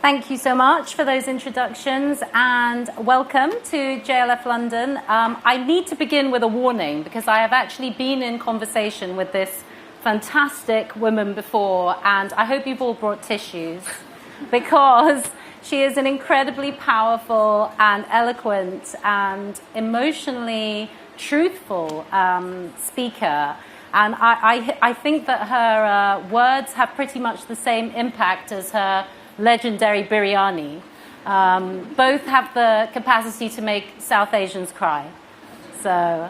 Thank you so much for those introductions and welcome to JLF London. I need to begin with a warning because I have actually been in conversation with this fantastic woman before, and I hope you've all brought tissues because she is an incredibly powerful and eloquent and emotionally truthful speaker. And I think that her words have pretty much the same impact as her legendary biryani. Both have the capacity to make South Asians cry. So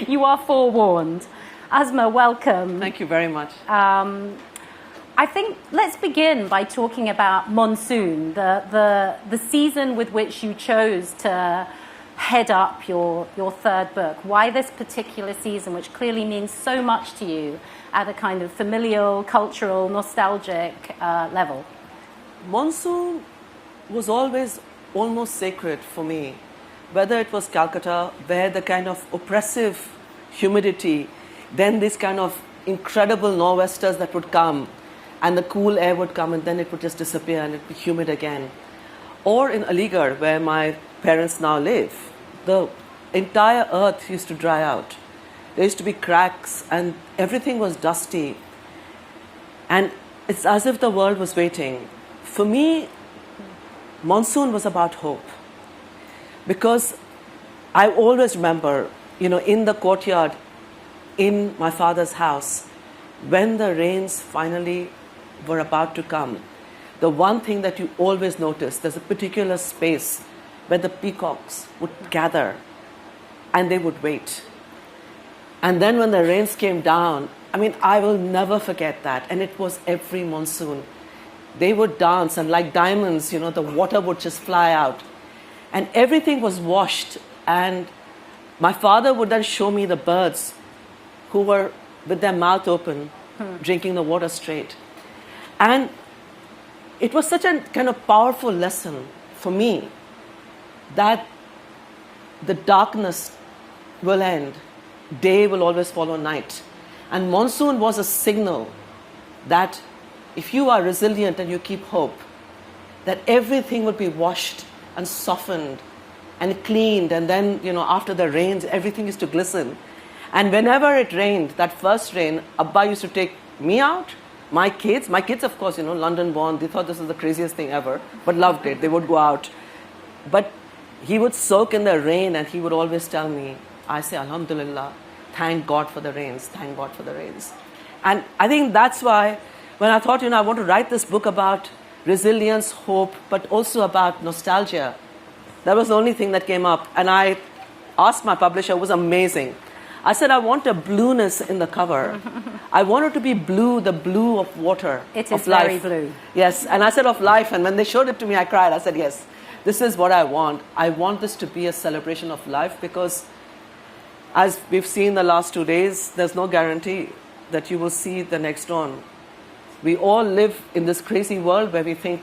you are forewarned. Asma, welcome. Thank you very much. I think let's begin by talking about Monsoon, the season with which you chose to head up your third book. Why this particular season, which clearly means so much to you at a kind of familial, cultural, nostalgic level? Monsoon was always almost sacred for me. Whether it was Calcutta, where the kind of oppressive humidity, then this kind of incredible nor'westers that would come, and the cool air would come, and then it would just disappear and it would be humid again. Or in Aligarh, where my parents now live, the entire earth used to dry out. There used to be cracks and everything was dusty. And it's as if the world was waiting. For me, Monsoon was about hope. Because I always remember, in the courtyard in my father's house, when the rains finally were about to come, the one thing that you always notice, there's a particular space where the peacocks would gather and they would wait. And then when the rains came down, I will never forget that. And it was every monsoon. They would dance, and like diamonds, the water would just fly out. And everything was washed. And my father would then show me the birds who were with their mouth open, drinking the water straight. And it was such a kind of powerful lesson for me that the darkness will end. Day will always follow night. And Monsoon was a signal that if you are resilient and you keep hope, that everything will be washed and softened and cleaned. And then, after the rains, everything used to glisten. And whenever it rained, that first rain, Abba used to take me out, my kids, of course, London born, they thought this was the craziest thing ever, but loved it. They would go out. But he would soak in the rain and he would always tell me, I say, Alhamdulillah, thank God for the rains, thank God for the rains. And I think that's why when I thought, I want to write this book about resilience, hope, but also about nostalgia, that was the only thing that came up. And I asked my publisher, it was amazing. I said, I want a blueness in the cover. I want it to be blue, the blue of water. It is of life. Very blue. Yes, and I said of life, and when they showed it to me, I cried. I said, yes, this is what I want. I want this to be a celebration of life because as we've seen the last 2 days, there's no guarantee that you will see the next dawn. We all live in this crazy world where we think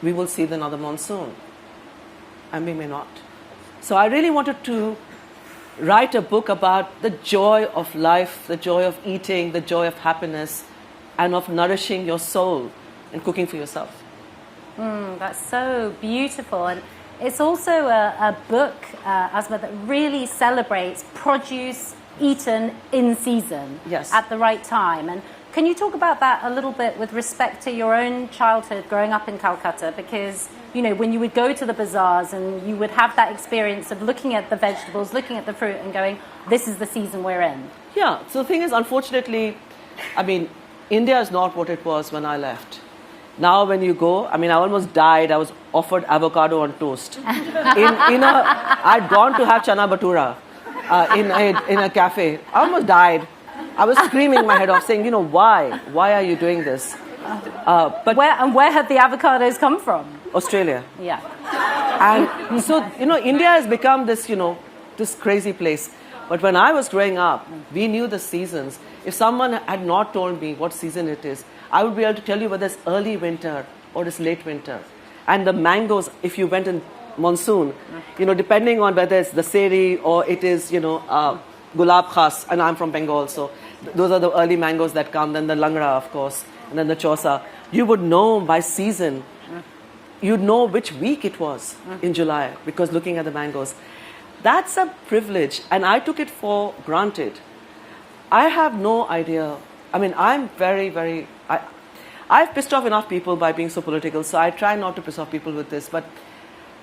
we will see another monsoon, and we may not. So I really wanted to write a book about the joy of life, the joy of eating, the joy of happiness, and of nourishing your soul and cooking for yourself. That's so beautiful. And it's also a book, Asma, that really celebrates produce eaten in season, yes, at the right time. And can you talk about that a little bit with respect to your own childhood growing up in Calcutta? Because, when you would go to the bazaars and you would have that experience of looking at the vegetables, looking at the fruit and going, this is the season we're in. Yeah, so the thing is, unfortunately, India is not what it was when I left. Now when you go, I almost died. I was offered avocado on toast. I'd gone to have chana bhatura in a cafe. I almost died. I was screaming my head off saying, why? Why are you doing this? But where have the avocados come from? Australia. Yeah. And so, India has become this, this crazy place. But when I was growing up, we knew the seasons. If someone had not told me what season it is, I would be able to tell you whether it's early winter or it's late winter. And the mangoes, if you went in monsoon, depending on whether it's the seri or it is, gulab khas, and I'm from Bengal, so those are the early mangoes that come, then the langra, of course. and then the chosa. You would know by season. You'd know which week it was in July because looking at the mangoes. That's a privilege, and I took it for granted. I have no idea. I mean, I'm very, very... I've pissed off enough people by being so political, so I try not to piss off people with this. But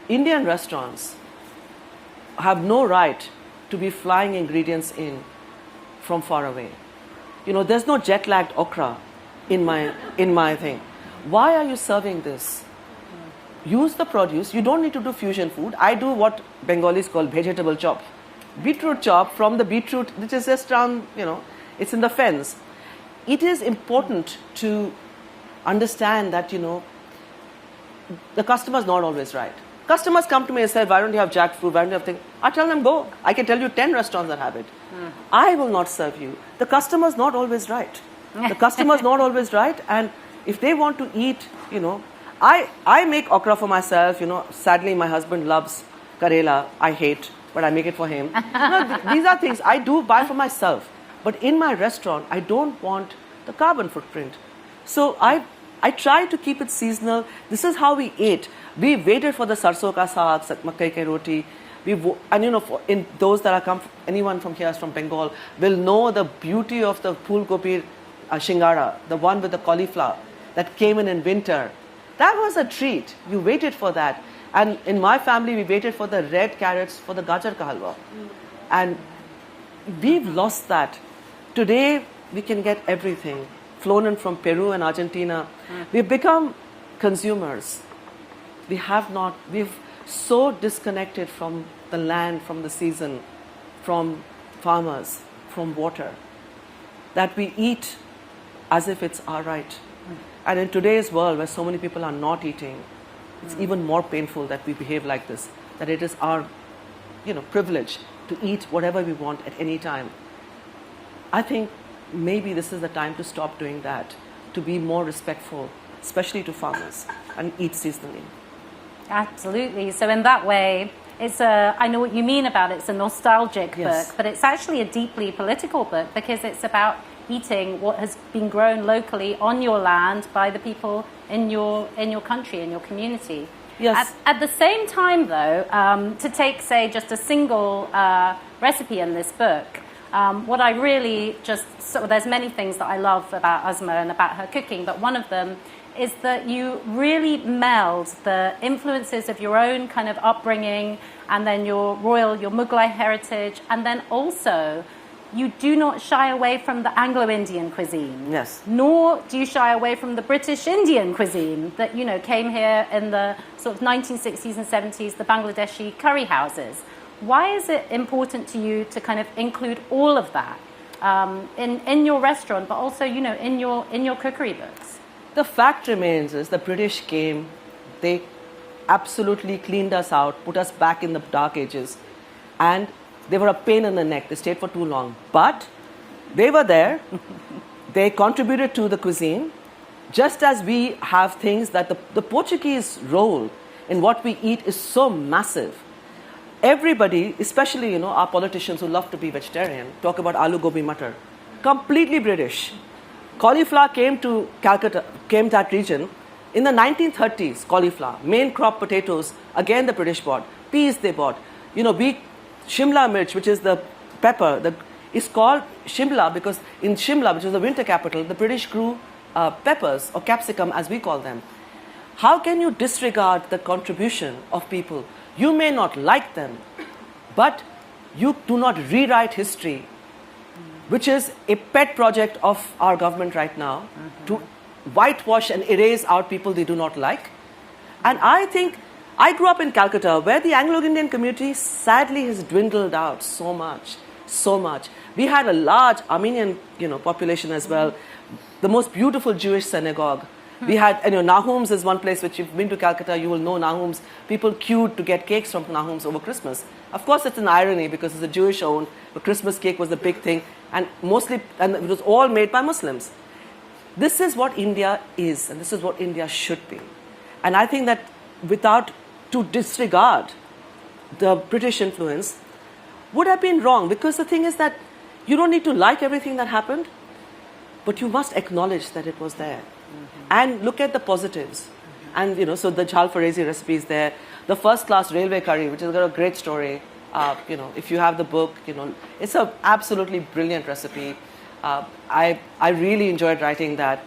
Indian restaurants have no right to be flying ingredients in from far away. You know, there's no jet-lagged okra in my thing. Why are you serving this? Use the produce. You don't need to do fusion food. I do what Bengalis call vegetable chop. Beetroot chop from the beetroot, which is just around, you know, it's in the fence. It is important to understand that, you know, the customer's not always right. Customers come to me and say, why don't you have jackfruit, why don't you have things? I tell them, go. I can tell you 10 restaurants that have it. I will not serve you. The customer's not always right. The customer's not always right, and if they want to eat, you know, I make okra for myself, you know, sadly my husband loves karela, I hate, but I make it for him. These are things I do buy for myself, but in my restaurant, I don't want the carbon footprint. So I try to keep it seasonal. This is how we ate. We waited for the sarson ka saag, makai ki roti. And you know, in those that are anyone from here is from Bengal will know the beauty of the phool gobi shingara, the one with the cauliflower that came in winter. That was a treat. You waited for that. And in my family, we waited for the red carrots for the gajar ka halwa. And we've lost that. Today, we can get everything. Flown in from Peru and Argentina. We've become consumers. We've so disconnected from the land, from the season, from farmers, from water, that we eat as if it's our right. And in today's world where so many people are not eating, it's even more painful that we behave like this, that it is our, you know, privilege to eat whatever we want at any time. I think maybe this is the time to stop doing that, to be more respectful, especially to farmers, and eat seasonally. Absolutely. So in that way, I know what you mean about it's a nostalgic book, but it's actually a deeply political book because it's about eating what has been grown locally on your land by the people in your country, in your community. Yes. At the same time, though, to take, say, just a single recipe in this book, what I really there's many things that I love about Asma and about her cooking, but one of them is that you really meld the influences of your own kind of upbringing and then your Mughlai heritage, and then also you do not shy away from the Anglo-Indian cuisine. Yes. Nor do you shy away from the British Indian cuisine that, you know, came here in the sort of 1960s and 70s, the Bangladeshi curry houses. Why is it important to you to kind of include all of that in your restaurant, but also, you know, in your cookery books? The fact remains is the British came, they absolutely cleaned us out, put us back in the dark ages, and they were a pain in the neck. They stayed for too long. But they were there. They contributed to the cuisine, just as we have things that the Portuguese role in what we eat is so massive. Everybody, especially, you know, our politicians who love to be vegetarian, talk about aloo gobi matar. Completely British. Cauliflower came to Calcutta, came to that region in the 1930s. Cauliflower, main crop potatoes, again the British bought. Peas they bought. You know, Shimla mirch, which is the pepper, is called Shimla because in Shimla, which is the winter capital, the British grew peppers or capsicum as we call them. How can you disregard the contribution of people? You may not like them, but you do not rewrite history, which is a pet project of our government right now, to whitewash and erase out people they do not like. And I think I grew up in Calcutta, where the Anglo-Indian community sadly has dwindled out so much. We had a large Armenian, you know, population as well. The most beautiful Jewish synagogue. We had, you know, Nahum's is one place which, if you've been to Calcutta, you will know Nahum's. People queued to get cakes from Nahum's over Christmas. Of course, it's an irony because it's a Jewish owned, but Christmas cake was the big thing, and it was all made by Muslims. This is what India is, and this is what India should be. And I think that to disregard the British influence would have been wrong, because the thing is that you don't need to like everything that happened. but you must acknowledge that it was there. And look at the positives. And, so the jhal farezi recipe is there. The first class railway curry, which has got a great story. If you have the book, it's an absolutely brilliant recipe. I really enjoyed writing that.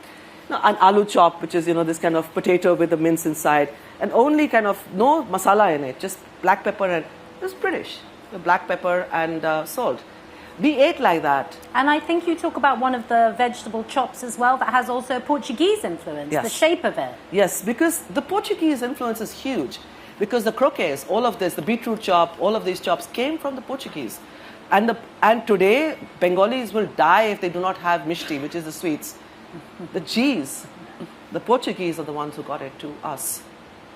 An aloo chop, which is, this kind of potato with the mince inside. And only kind of no masala in it, just black pepper and it was British. Black pepper and salt. We ate like that. And I think you talk about one of the vegetable chops as well that has also Portuguese influence, the shape of it. Yes, because the Portuguese influence is huge. Because the croquets, all of this, the beetroot chop, all of these chops came from the Portuguese. And today, Bengalis will die if they do not have mishti, which is the sweets. The cheese, the Portuguese are the ones who got it to us.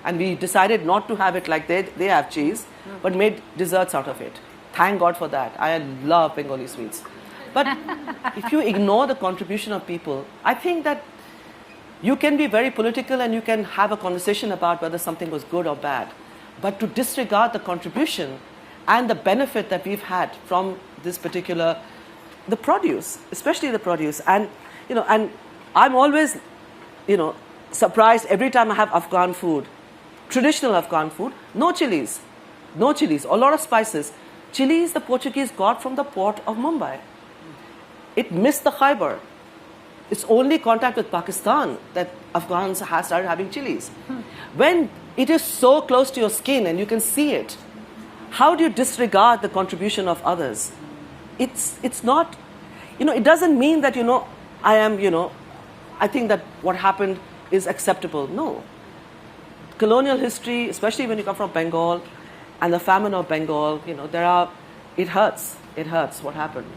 And we decided not to have it like they have cheese, but made desserts out of it. Thank God for that. I love Bengali sweets. But if you ignore the contribution of people, I think that you can be very political and you can have a conversation about whether something was good or bad. But to disregard the contribution and the benefit that we've had from this particular, the produce, especially the produce. And, and I'm always, surprised every time I have Afghan food, traditional Afghan food, no chilies, a lot of spices. Chilies the Portuguese got from the port of Mumbai. It missed the Khyber. It's only contact with Pakistan that Afghans have started having chilies. When it is so close to your skin and you can see it, how do you disregard the contribution of others? It's not, it doesn't mean that, I am, I think that what happened is acceptable. No. Colonial history, especially when you come from Bengal, and the famine of Bengal, it hurts. It hurts what happened.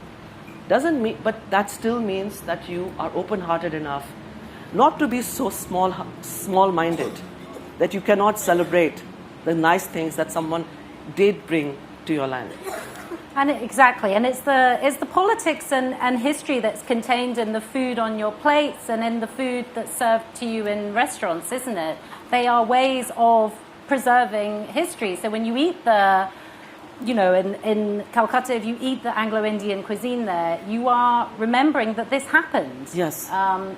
Doesn't mean, but that still means that you are open-hearted enough not to be so small-minded that you cannot celebrate the nice things that someone did bring to your land. And exactly, and it's the politics and history that's contained in the food on your plates and in the food that's served to you in restaurants, isn't it? They are ways of preserving history. So when you eat in Calcutta, if you eat the Anglo-Indian cuisine there, you are remembering that this happened. Yes.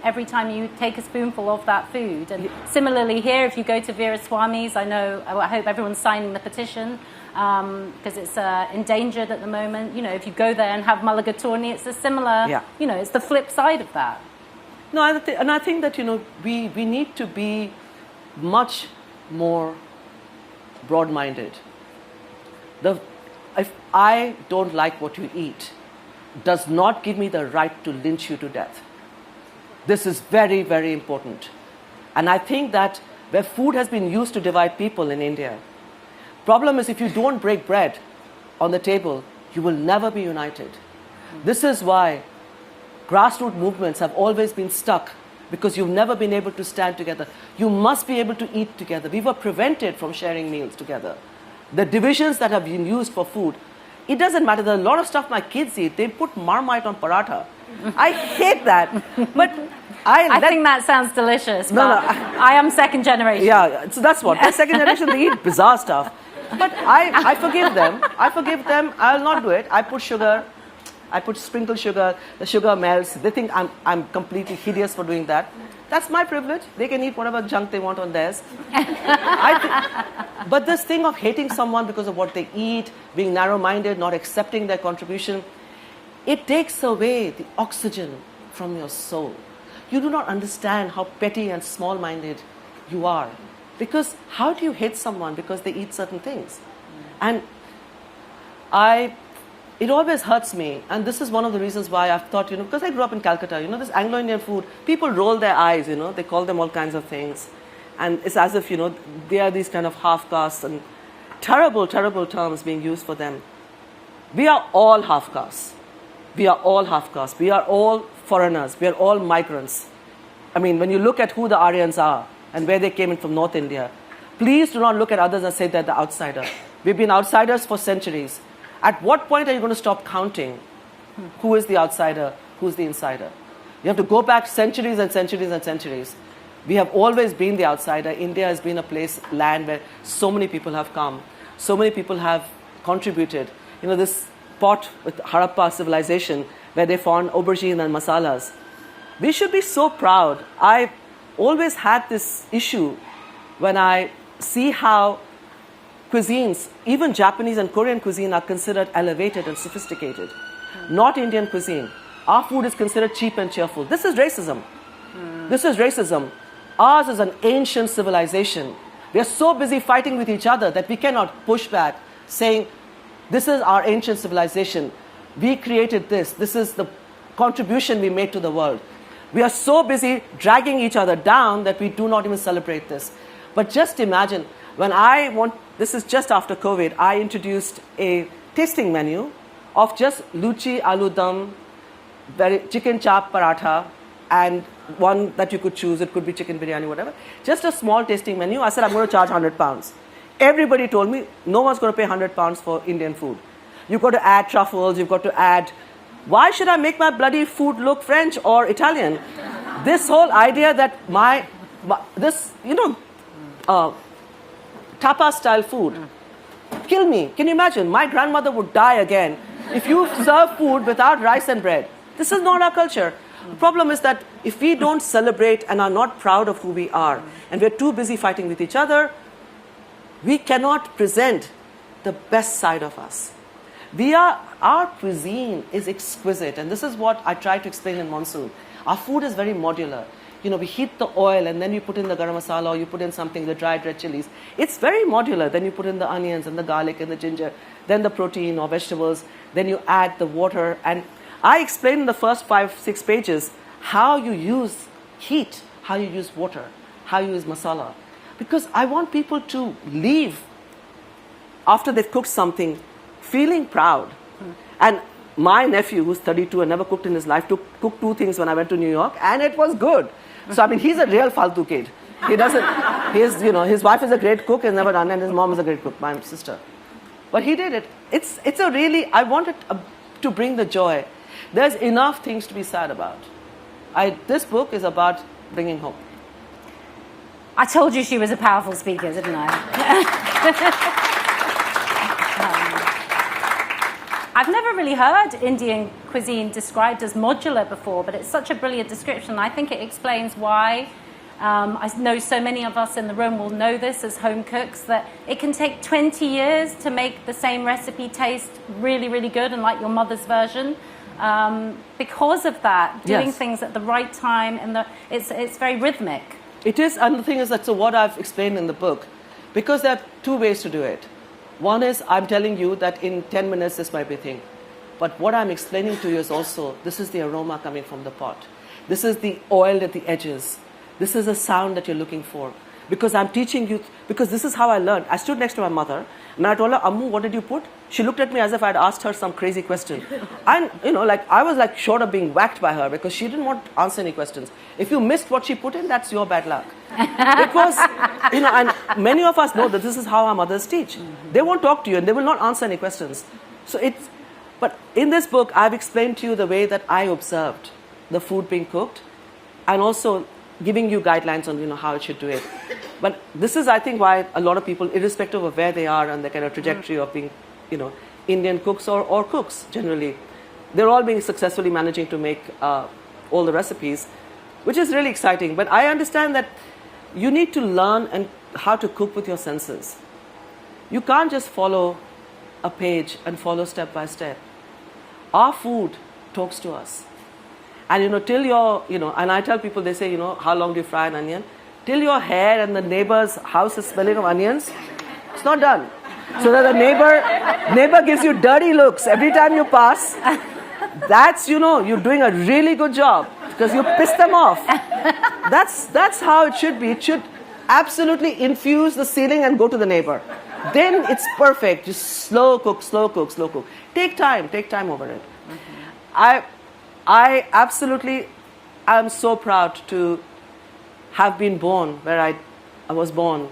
Every time you take a spoonful of that food. And similarly here, if you go to Veeraswamy's, I hope everyone's signing the petition because it's endangered at the moment. If you go there and have mulligatawny, it's a similar, it's the flip side of that. No, and I think that, we need to be much more broad-minded. If I don't like what you eat, does not give me the right to lynch you to death. This is very, very important. And I think that where food has been used to divide people in India, problem is if you don't break bread on the table, you will never be united. This is why grassroots movements have always been stuck, because you've never been able to stand together. You must be able to eat together. We were prevented from sharing meals together. The divisions that have been used for food, it doesn't matter. There's a lot of stuff my kids eat. They put Marmite on paratha. I hate that. But I think that sounds delicious. No, I am second generation. Yeah, so that's what. The second generation, they eat bizarre stuff. But I forgive them. I'll not do it. I put sugar. I put sprinkled sugar. The sugar melts. They think I'm completely hideous for doing that. That's my privilege. They can eat whatever junk they want on theirs. But this thing of hating someone because of what they eat, being narrow-minded, not accepting their contribution, it takes away the oxygen from your soul. You do not understand how petty and small-minded you are. Because how do you hate someone because they eat certain things? And it always hurts me, and this is one of the reasons why I've thought, because I grew up in Calcutta, this Anglo-Indian food, people roll their eyes, they call them all kinds of things. And it's as if, they are these kind of half-castes and terrible, terrible terms being used for them. We are all half-castes. We are all half-castes. We are all foreigners. We are all migrants. I mean, when you look at who the Aryans are and where they came in from North India, please do not look at others and say they're the outsider. We've been outsiders for centuries. At what point are you going to stop counting who is the outsider, who's the insider? You have to go back centuries and centuries and centuries. We have always been the outsider. India has been a land where so many people have come. So many people have contributed. This pot with Harappa civilization where they found aubergine and masalas. We should be so proud. I always had this issue when I see how cuisines, even Japanese and Korean cuisine, are considered elevated and sophisticated. Not Indian cuisine. Our food is considered cheap and cheerful. This is racism. This is racism. Ours is an ancient civilization. We are so busy fighting with each other that we cannot push back, saying, this is our ancient civilization. We created this. This is the contribution we made to the world. We are so busy dragging each other down that we do not even celebrate this. But just imagine, this is just after COVID, I introduced a tasting menu of just luchi, aloo dum, chicken chap paratha, and one that you could choose. It could be chicken biryani, whatever. Just a small tasting menu. I said, I'm going to charge £100. Everybody told me, no one's going to pay £100 for Indian food. You've got to add truffles, you've got to add... Why should I make my bloody food look French or Italian? This whole idea that tapa-style food, kill me. Can you imagine? My grandmother would die again if you serve food without rice and bread. This is not our culture. The problem is that if we don't celebrate and are not proud of who we are, and we're too busy fighting with each other, we cannot present the best side of us. Our cuisine is exquisite, and this is what I try to explain in Monsoon. Our food is very modular. We heat the oil, and then you put in the garam masala, or you put in something, the dried red chilies. It's very modular. Then you put in the onions and the garlic and the ginger, then the protein or vegetables, then you add the water. And I explain in the first 5-6 pages how you use heat, how you use water, how you use masala. Because I want people to leave after they've cooked something feeling proud. And my nephew, who's 32 and never cooked in his life, cooked 2 things when I went to New York, and it was good. So, he's a real faltu kid. His wife is a great cook, has never done, and his mom is a great cook, my sister. But he did it. I wanted to bring the joy. There's enough things to be sad about. This book is about bringing hope. I told you she was a powerful speaker, didn't I? I've never really heard Indian cuisine described as modular before, but it's such a brilliant description. I think it explains why I know so many of us in the room will know this as home cooks, that it can take 20 years to make the same recipe taste really, really good and like your mother's version. Because of that, doing things at the right time, and it's very rhythmic. It is, and the thing is that, so what I've explained in the book, because there are 2 ways to do it. One is, I'm telling you that in 10 minutes this might be a thing. But what I'm explaining to you is also, this is the aroma coming from the pot. This is the oil at the edges. This is the sound that you're looking for. Because I'm teaching you, because this is how I learned. I stood next to my mother, and I told her, Ammu, what did you put? She looked at me as if I'd asked her some crazy question. And, I was short of being whacked by her, because she didn't want to answer any questions. If you missed what she put in, that's your bad luck. Because, and many of us know that this is how our mothers teach. They won't talk to you, and they will not answer any questions. But in this book, I've explained to you the way that I observed the food being cooked, and also giving you guidelines on how it should do it. But this is, I think, why a lot of people, irrespective of where they are and the kind of trajectory of being, Indian cooks or cooks generally, they're all being successfully managing to make all the recipes, which is really exciting. But I understand that you need to learn how to cook with your senses. You can't just follow a page and follow step by step. Our food talks to us. And till and I tell people, they say, how long do you fry an onion? Till your hair and the neighbor's house is smelling of onions, it's not done. So that the neighbor gives you dirty looks every time you pass. That's, you're doing a really good job, because you piss them off. That's how it should be. It should absolutely infuse the ceiling and go to the neighbor. Then it's perfect. Just slow cook, slow cook, slow cook. Take time over it. I absolutely am so proud to have been born where I was born.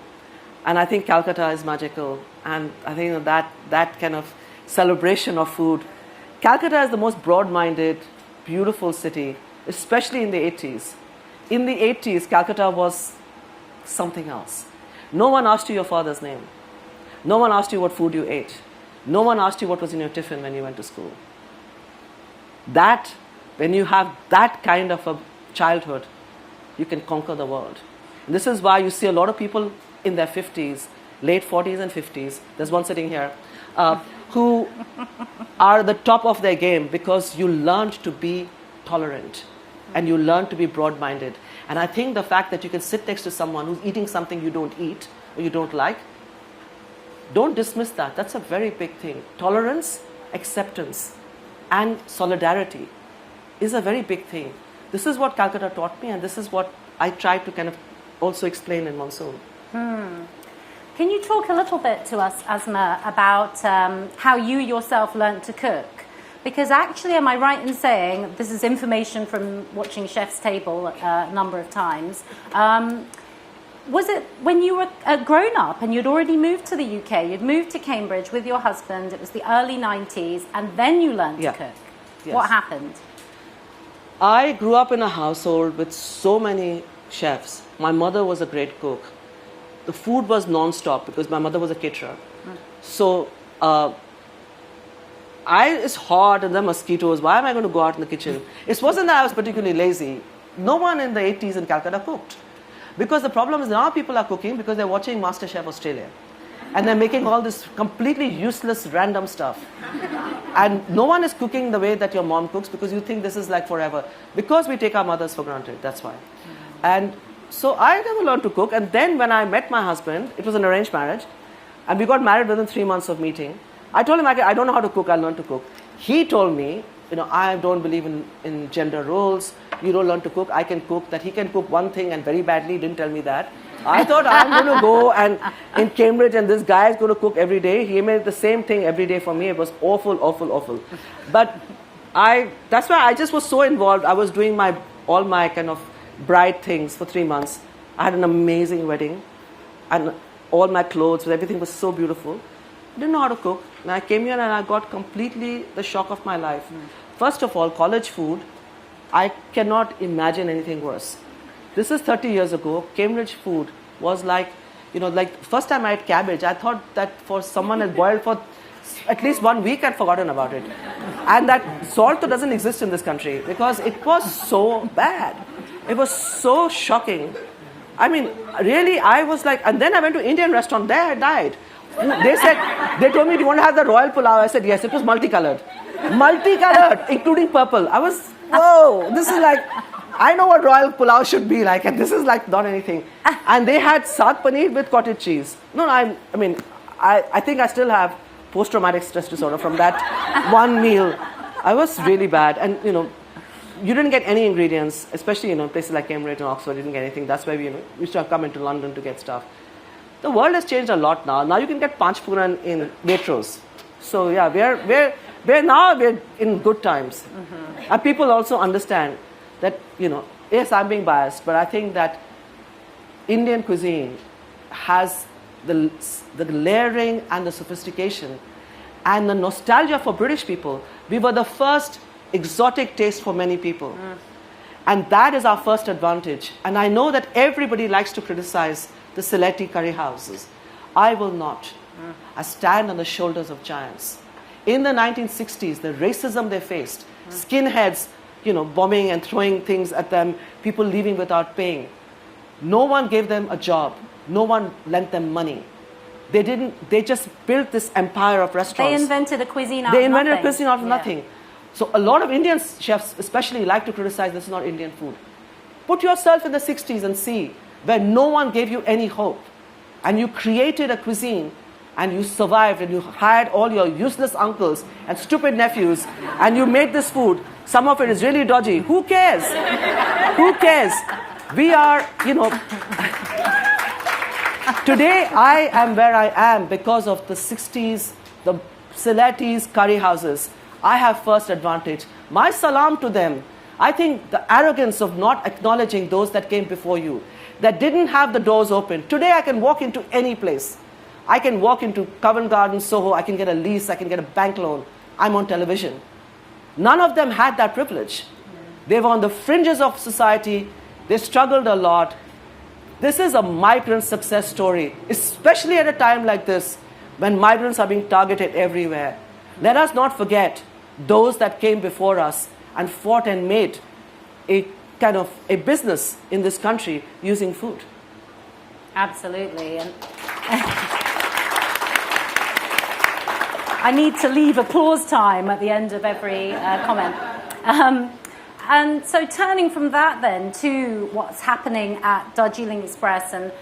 And I think Calcutta is magical. And I think that kind of celebration of food. Calcutta is the most broad-minded, beautiful city, especially in the 80s. In the 80s, Calcutta was something else. No one asked you your father's name. No one asked you what food you ate. No one asked you what was in your tiffin when you went to school. When you have that kind of a childhood, you can conquer the world. And this is why you see a lot of people in their 50s, late 40s and 50s, there's one sitting here, who are at the top of their game because you learned to be tolerant and you learned to be broad-minded. And I think the fact that you can sit next to someone who's eating something you don't eat or you don't like, don't dismiss that. That's a very big thing. Tolerance, acceptance, and solidarity is a very big thing. This is what Calcutta taught me, and this is what I tried to kind of also explain in Monsoon. Can you talk a little bit to us, Asma, about how you yourself learned to cook? Because actually, am I right in saying, this is information from watching Chef's Table a number of times, was it when you were grown up and you'd already moved to the UK, you'd moved to Cambridge with your husband, it was the early 90s, and then you learned to cook? Yes. What happened? I grew up in a household with so many chefs. My mother was a great cook. The food was non-stop because my mother was a caterer. So, it's hot and the mosquitoes. Why am I going to go out in the kitchen? It wasn't that I was particularly lazy. No one in the 80s in Calcutta cooked. Because the problem is now people are cooking because they're watching MasterChef Australia. And they're making all this completely useless, random stuff. And no one is cooking the way that your mom cooks because you think this is like forever. Because we take our mothers for granted, that's why. And so I never learned to cook. And then when I met my husband, it was an arranged marriage. And we got married within 3 months of meeting. I told him, I don't know how to cook, I'll learn to cook. He told me, I don't believe in gender roles. You don't learn to cook, I can cook. That he can cook one thing and very badly, didn't tell me that. I thought I'm going to go and in Cambridge and this guy is going to cook every day. He made the same thing every day for me. It was awful, awful, awful. But that's why I just was so involved. I was doing all my kind of bride things for 3 months. I had an amazing wedding and all my clothes, everything was so beautiful. I didn't know how to cook. And I came here and I got completely the shock of my life. First of all, college food, I cannot imagine anything worse. This is 30 years ago. Cambridge food was like first time I ate cabbage, I thought that for someone has boiled for at least 1 week, I'd forgotten about it. And that salt doesn't exist in this country because it was so bad. It was so shocking. I mean, really, I was like, and then I went to Indian restaurant, there I died. They told me, do you want to have the royal pulao? I said, yes, it was multicolored. Multicolored, including purple. I was, whoa, this is like, I know what royal pulao should be like, and this is like not anything. And they had saag paneer with cottage cheese. No, I think I still have post-traumatic stress disorder from that one meal. I was really bad. And, you didn't get any ingredients, especially, places like Cambridge and Oxford, you didn't get anything. That's why we used to come into London to get stuff. The world has changed a lot now. Now you can get Panch Phuran in Waitrose. So yeah, we're in good times. And people also understand that, yes, I'm being biased, but I think that Indian cuisine has the layering and the sophistication and the nostalgia for British people. We were the first exotic taste for many people. And that is our first advantage. And I know that everybody likes to criticize the Sylheti curry houses. I will not. I stand on the shoulders of giants. In the 1960s, the racism they faced, skinheads, bombing and throwing things at them, people leaving without paying. No one gave them a job. No one lent them money. They just built this empire of restaurants. They invented a cuisine out of nothing. So a lot of Indian chefs especially like to criticize this is not Indian food. Put yourself in the 60s and see where no one gave you any hope. And you created a cuisine and you survived and you hired all your useless uncles and stupid nephews and you made this food. Some of it is really dodgy. Who cares? Who cares? We are, today I am where I am because of the 60s, the Sylhetis curry houses. I have first advantage. My salam to them. I think the arrogance of not acknowledging those that came before you, that didn't have the doors open. Today I can walk into any place. I can walk into Covent Garden, Soho, I can get a lease, I can get a bank loan. I'm on television. None of them had that privilege. They were on the fringes of society. They struggled a lot. This is a migrant success story, especially at a time like this when migrants are being targeted everywhere. Let us not forget those that came before us and fought and made a kind of a business in this country using food. Absolutely. And I need to leave applause time at the end of every comment. And so turning from that then to what's happening at Darjeeling Express, and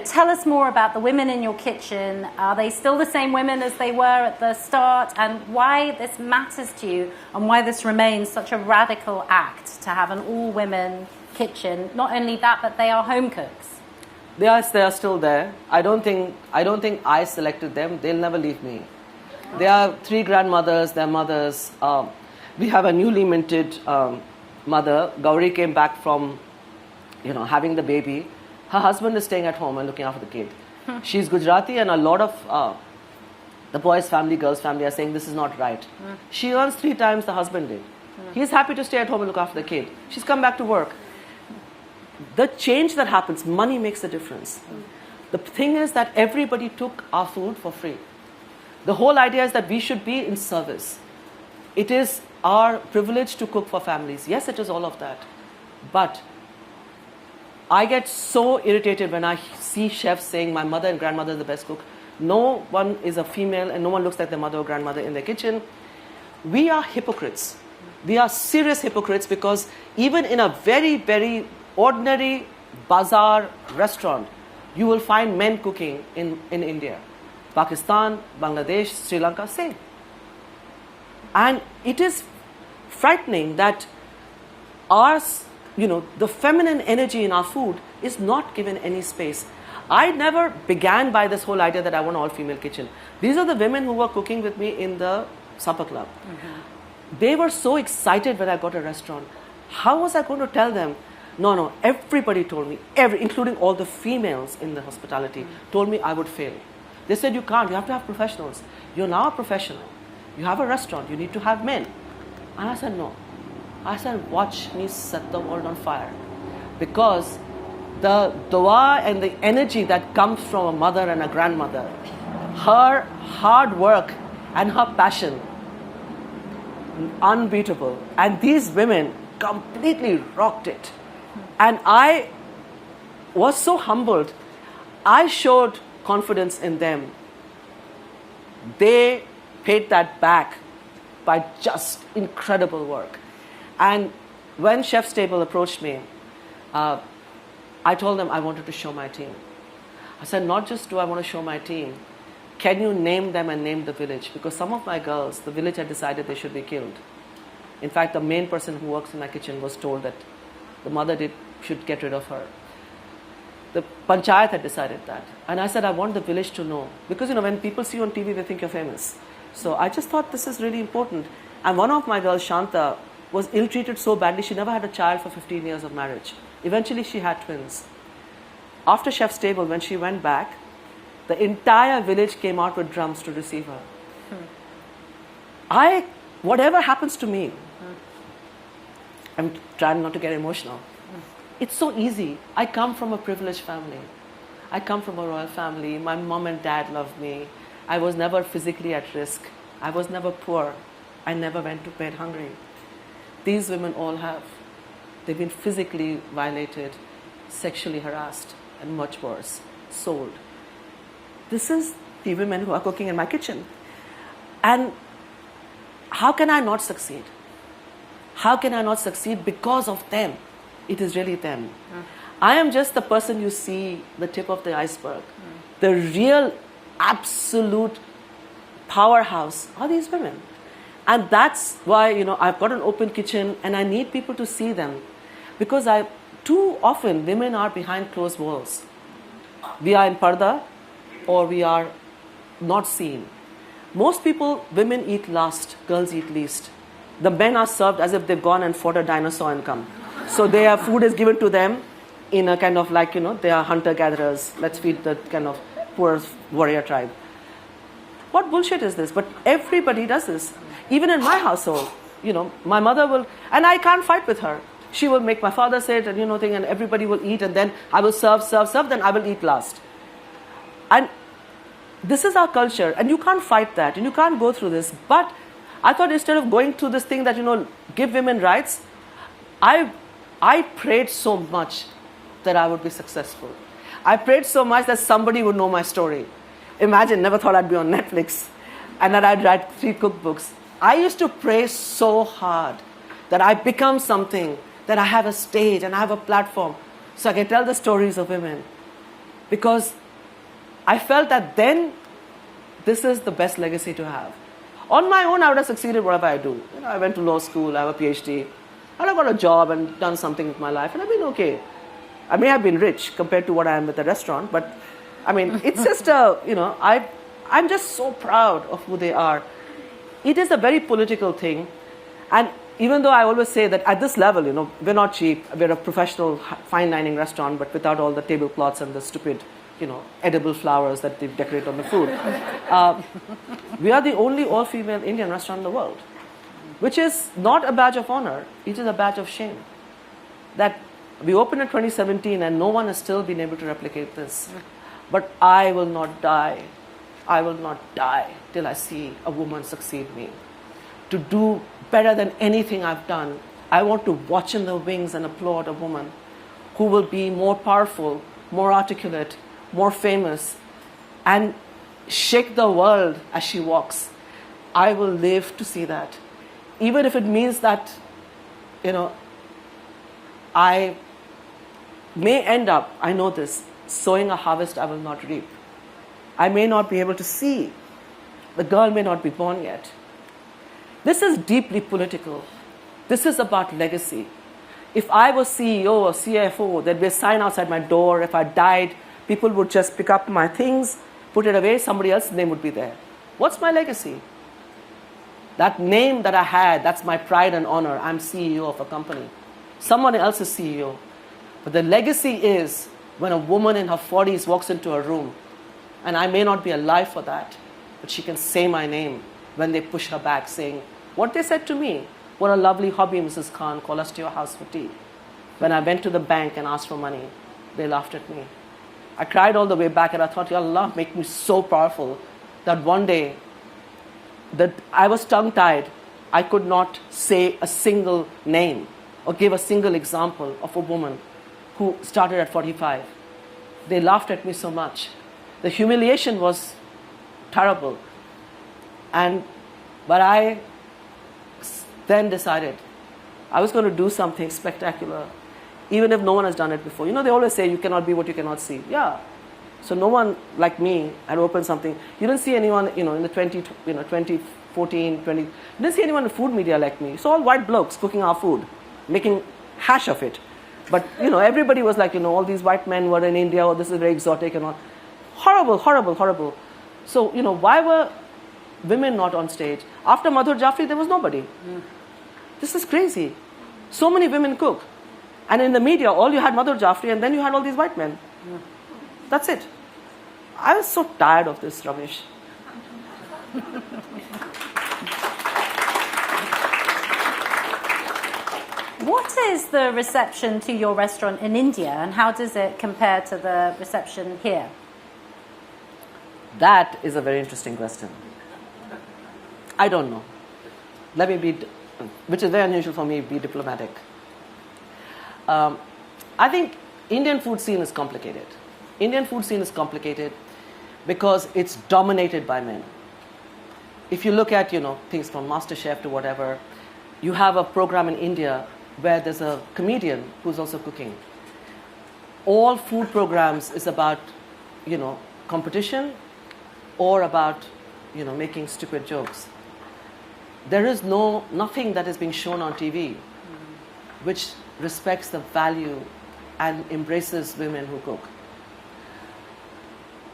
tell us more about the women in your kitchen. Are they still the same women as they were at the start, and why this matters to you, and why this remains such a radical act to have an all-women kitchen? Not only that, but they are home cooks. They are still there. I don't think I selected them. They'll never leave me. They are 3 grandmothers, their mothers. We have a newly minted mother. Gauri came back from, having the baby. Her husband is staying at home and looking after the kid. She's Gujarati, and a lot of the boys' family, girls' family are saying this is not right. She earns 3 times the husband did. He's happy to stay at home and look after the kid. She's come back to work. The change that happens, money makes a difference. The thing is that everybody took our food for free. The whole idea is that we should be in service. It is our privilege to cook for families. Yes, it is all of that. But I get so irritated when I see chefs saying my mother and grandmother is the best cook. No one is a female and no one looks like their mother or grandmother in their kitchen. We are hypocrites. We are serious hypocrites, because even in a very, very ordinary bazaar restaurant, you will find men cooking in India. Pakistan, Bangladesh, Sri Lanka, same. And it is frightening that the feminine energy in our food is not given any space. I never began by this whole idea that I want an all-female kitchen. These are the women who were cooking with me in the supper club. They were so excited when I got a restaurant. How was I going to tell them? No, everybody told me, including all the females in the hospitality, told me I would fail. They said, you can't, you have to have professionals. You're now a professional. You have a restaurant, you need to have men. And I said, no. I said, watch me set the world on fire. Because the dua and the energy that comes from a mother and a grandmother, her hard work and her passion, unbeatable. And these women completely rocked it. And I was so humbled. I showed confidence in them. They paid that back by just incredible work. And when Chef's Table approached me, I told them I wanted to show my team. I said, not just do I want to show my team, can you name them and name the village? Because some of my girls, the village had decided they should be killed. In fact, the main person who works in my kitchen was told that the mother should get rid of her. The panchayat had decided that. And I said, I want the village to know. Because, when people see you on TV, they think you're famous. So I just thought this is really important. And one of my girls, Shanta, was ill-treated so badly, she never had a child for 15 years of marriage. Eventually, she had twins. After Chef's Table, when she went back, the entire village came out with drums to receive her. Whatever happens to me, I'm trying not to get emotional. It's so easy. I come from a privileged family. I come from a royal family. My mom and dad loved me. I was never physically at risk. I was never poor. I never went to bed hungry. These women all have. They've been physically violated, sexually harassed, and much worse, sold. This is the women who are cooking in my kitchen. And how can I not succeed? How can I not succeed? Because of them. It is really them. I am just the person you see, the tip of the iceberg. The real, absolute powerhouse are these women. And that's why, I've got an open kitchen and I need people to see them. Because too often, women are behind closed walls. We are in parda or we are not seen. Most women eat last, girls eat least. The men are served as if they've gone and fought a dinosaur and come. So their food is given to them in a kind of like, they are hunter-gatherers. Let's feed the kind of poor warrior tribe. What bullshit is this? But everybody does this. Even in my household, my mother will, and I can't fight with her. She will make my father sit and, and everybody will eat, and then I will serve, then I will eat last. And this is our culture, and you can't fight that, and you can't go through this. But I thought instead of going through this thing that, give women rights, I I prayed so much that I would be successful. I prayed so much that somebody would know my story. Imagine, never thought I'd be on Netflix and that I'd write 3 cookbooks. I used to pray so hard that I become something, that I have a stage and I have a platform so I can tell the stories of women. Because I felt that then this is the best legacy to have. On my own, I would have succeeded whatever I do. I went to law school, I have a PhD. I would have got a job and done something with my life, and I've been okay. I may have been rich compared to what I am with the restaurant, but I mean, it's just I'm just so proud of who they are. It is a very political thing, and even though I always say that at this level, we're not cheap, we're a professional fine dining restaurant, but without all the tablecloths and the stupid, edible flowers that they decorate on the food. We are the only all-female Indian restaurant in the world, which is not a badge of honor, it is a badge of shame. That we opened in 2017 and no one has still been able to replicate this. But I will not die. I will not die till I see a woman succeed me. To do better than anything I've done, I want to watch in the wings and applaud a woman who will be more powerful, more articulate, more famous, and shake the world as she walks. I will live to see that. Even if it means that, I may end up, I know this, sowing a harvest I will not reap. I may not be able to see. The girl may not be born yet. This is deeply political. This is about legacy. If I was CEO or CFO, there'd be a sign outside my door. If I died, people would just pick up my things, put it away, somebody else's name would be there. What's my legacy? That name that I had, that's my pride and honor. I'm CEO of a company. Someone else is CEO. But the legacy is when a woman in her 40s walks into a room, and I may not be alive for that, but she can say my name when they push her back, saying, what they said to me, what a lovely hobby, Mrs. Khan, call us to your house for tea. When I went to the bank and asked for money, they laughed at me. I cried all the way back and I thought, Ya Allah, make me so powerful that one day that I was tongue-tied. I could not say a single name or give a single example of a woman who started at 45. They laughed at me so much. The humiliation was terrible. But I then decided I was going to do something spectacular, even if no one has done it before. They always say you cannot be what you cannot see. Yeah. So no one like me had opened something. You didn't see anyone, in the 2014, 20. You didn't see anyone in food media like me. So all white blokes cooking our food, making hash of it. But everybody was like, all these white men were in India, or this is very exotic and all. Horrible, horrible, horrible. So why were women not on stage? After Madhur Jaffrey, there was nobody. This is crazy. So many women cook. And in the media, all you had Madhur Jaffrey, and then you had all these white men. That's it. I was so tired of this rubbish. What is the reception to your restaurant in India, and how does it compare to the reception here? That is a very interesting question. I don't know. Let me which is very unusual for me, be diplomatic. I think Indian food scene is complicated. Indian food scene is complicated because it's dominated by men. If you look at, things from MasterChef to whatever, you have a program in India where there's a comedian who's also cooking. All food programs is about, competition or about, making stupid jokes. There is nothing that is being shown on TV which respects the value and embraces women who cook.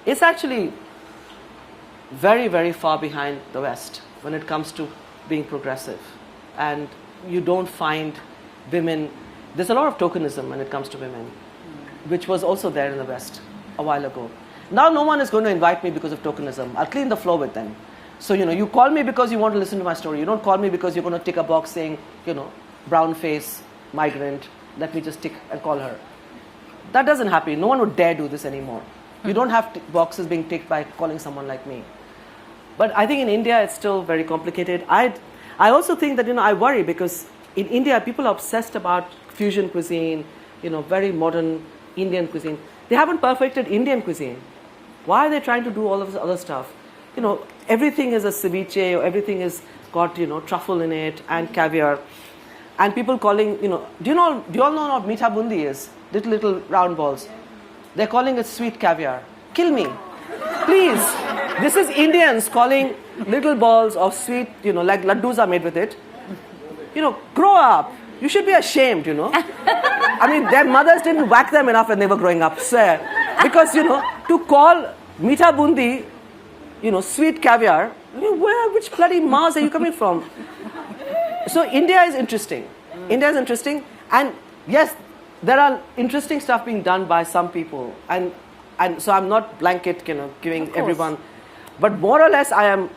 It's actually very, very far behind the West when it comes to being progressive. And you don't find women, there's a lot of tokenism when it comes to women, which was also there in the West a while ago. Now no one is going to invite me because of tokenism. I'll clean the floor with them. So, you call me because you want to listen to my story. You don't call me because you're going to tick a box saying, brown face, migrant, let me just tick and call her. That doesn't happen. No one would dare do this anymore. You don't have boxes being ticked by calling someone like me. But I think in India, it's still very complicated. I also think that, I worry because in India, people are obsessed about fusion cuisine, very modern Indian cuisine. They haven't perfected Indian cuisine. Why are they trying to do all of this other stuff? Everything is a ceviche, or everything is got, truffle in it and caviar. And people calling, do you all know what meetha bundi is? Little round balls. They're calling it sweet caviar. Kill me. Please. This is Indians calling little balls of sweet, like laddus are made with it. Grow up. You should be ashamed, I mean, their mothers didn't whack them enough when they were growing up, swear. Because, to call meetha bundi, sweet caviar, which bloody Mars are you coming from? So India is interesting. India is interesting. And yes, there are interesting stuff being done by some people. And so I'm not blanket, giving everyone. But more or less, I am